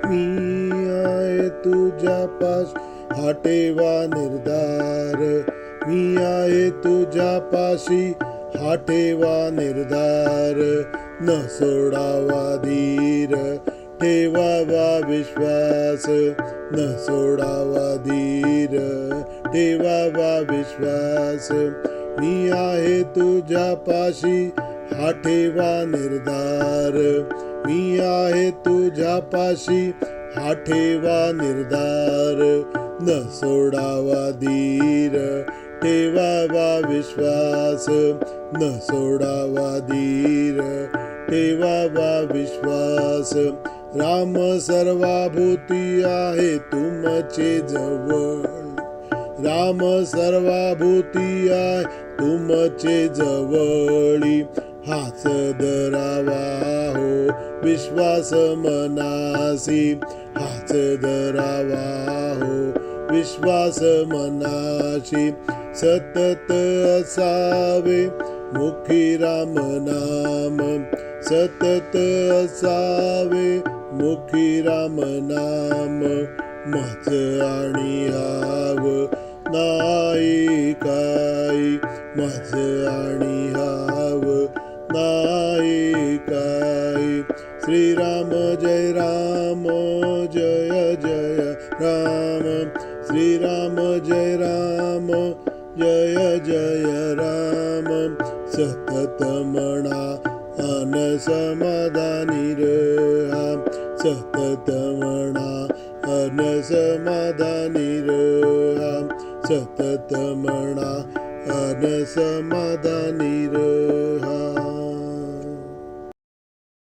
मी आहे तुझ्या पास हा ठेवा निर्धार, मी आहे तुझ्या पाशी हा ठेवा निर्धार. न सोडावा धीर, ठेवावा विश्वास, न सोडावा धीर, ठेवावा विश्वास. मी आहे तुझ्या पाशी हा ठेवा निर्धार, मी आहे तुझ्या पाशी हा ठेवा निर्धार. न सोडावा धीर, ठेवावा विश्वास, न सोडावा धीर, ठेवावा विश्वास. राम सर्वाभूती आहे तुमचे जवळ, राम सर्वाभूती आहे तुमचे जवळी. हाच धरावा हो विश्वास मनासी, हाच धरावा हो विश्वास मनाशी. सतत असावे मुखी राम नाम, सतत असावे मुखी राम नाम. मज आणि हाव नाही काही, मज आणि हाव नाही काही. श्रीराम जय राम, जय जय राम, श्रीराम जय राम, जय जय राम. सतत म्हणा अन समाधानी रहा, सतत म्हणा अन समाधानी रहा, सतत म्हणा अन समाधानी रहा.